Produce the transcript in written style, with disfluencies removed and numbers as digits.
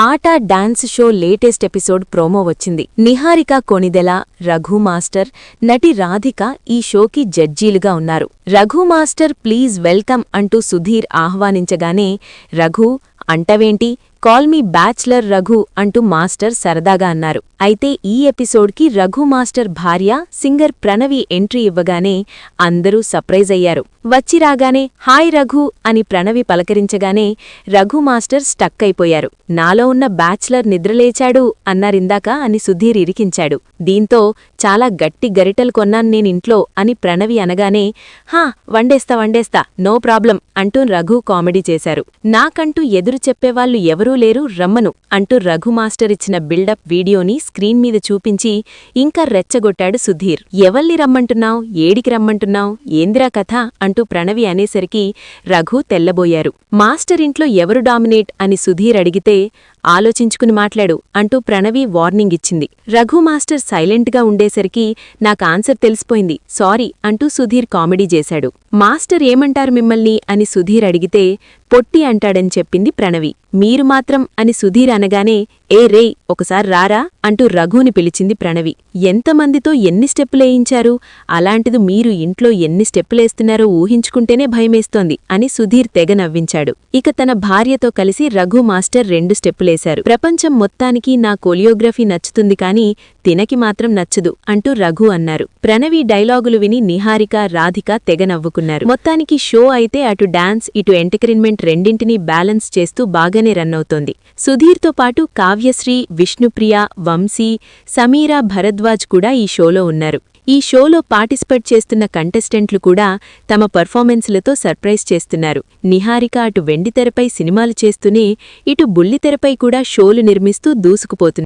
ఆట dance show latest episode promo వచ్చింది. Niharika Konidela, Raghu master, నటి రాధిక ఈ షోకి జడ్జీలుగా ఉన్నారు. రఘు మాస్టర్ ప్లీజ్ వెల్కమ్ అంటూ సుధీర్ ఆహ్వానించగానే రఘు అంటవేంటి, కాల్ మీ బ్యాచ్లర్ రఘు అంటూ మాస్టర్ సరదాగా అన్నారు. అయితే ఈ ఎపిసోడ్కి రఘు మాస్టర్ భార్య సింగర్ ప్రణవి ఎంట్రీ ఇవ్వగానే అందరూ సర్ప్రైజ్ అయ్యారు. వచ్చిరాగానే హాయ్ రఘు అని ప్రణవి పలకరించగానే రఘు మాస్టర్ స్టక్ అయిపోయారు. నాలో ఉన్న బ్యాచ్లర్ నిద్రలేచాడు అన్నారిందాక అని సుధీర్ ఇరికించాడు. దీంతో చాలా గట్టి గరిటెలు కొన్నాను నేనింట్లో అని ప్రణవి అనగానే హా వండేస్తా నో ప్రాబ్లం అంటూ రఘు కామెడీ చేశారు. నాకంటూ ఎదురు చెప్పేవాళ్లు ఎవరూ లేరు రమ్మను అంటూ రఘు మాస్టర్ ఇచ్చిన బిల్డప్ వీడియోని స్క్రీన్ మీద చూపించి ఇంకా రెచ్చగొట్టాడు సుధీర్. ఎవల్ని రమ్మంటున్నావ్, ఏడికి రమ్మంటున్నావ్, ఏందిరా కథ అంటూ ప్రణవి అనేసరికి రఘు తెల్లబోయారు. మాస్టర్ ఇంట్లో ఎవరు డామినేట్ అని సుధీర్ అడిగితే ఆలోచించుకుని మాట్లాడు అంటూ ప్రణవి వార్నింగ్ ఇచ్చింది. రఘు మాస్టర్ సైలెంట్గా ఉండేసరికి నాకు ఆన్సర్ తెలిసిపోయింది సారీ అంటూ సుధీర్ కామెడీ చేశాడు. మాస్టర్ ఏమంటారు మిమ్మల్ని అని సుధీర్ అడిగితే పొట్టి అంటాడని చెప్పింది ప్రణవి. మీరు మాత్రం అని సుధీర్ అనగానే ఏ రేయ్ ఒకసారి రారా అంటూ రఘుని పిలిచింది ప్రణవి. ఎంతమందితో ఎన్ని స్టెప్పులేయించారు, అలాంటిది మీరు ఇంట్లో ఎన్ని స్టెప్పులేస్తున్నారో ఊహించుకుంటేనే భయమేస్తోంది అని సుధీర్ తెగ నవ్వించాడు. ఇక తన భార్యతో కలిసి రఘు మాస్టర్ 2 స్టెప్పులేశారు. ప్రపంచం మొత్తానికి నా కొరియోగ్రఫీ నచ్చుతుంది కానీ తినకి మాత్రం నచ్చదు అంటూ రఘు అన్నారు. ప్రణవి డైలాగులు విని నిహారిక, రాధిక తెగ నవ్వుకున్నారు. మొత్తానికి షో అయితే అటు డాన్స్ ఇటు ఎంటర్టైన్మెంట్ రెండింటినీ బ్యాలెన్స్ చేస్తూ బాగానే రన్ అవుతోంది. సుధీర్తో పాటు కావ్యశ్రీ, విష్ణుప్రియ, వంశీ, సమీరా భరద్వాజ్ కూడా ఈ షోలో ఉన్నారు. ఈ షోలో పార్టిసిపేట్ చేస్తున్న కంటెస్టెంట్లు కూడా తమ పర్ఫార్మెన్స్లతో సర్ప్రైజ్ చేస్తున్నారు. నిహారిక అటు వెండితెరపై సినిమాలు చేస్తూనే ఇటు బుల్లితెరపై కూడా షోలు నిర్మిస్తూ దూసుకుపోతున్నారు.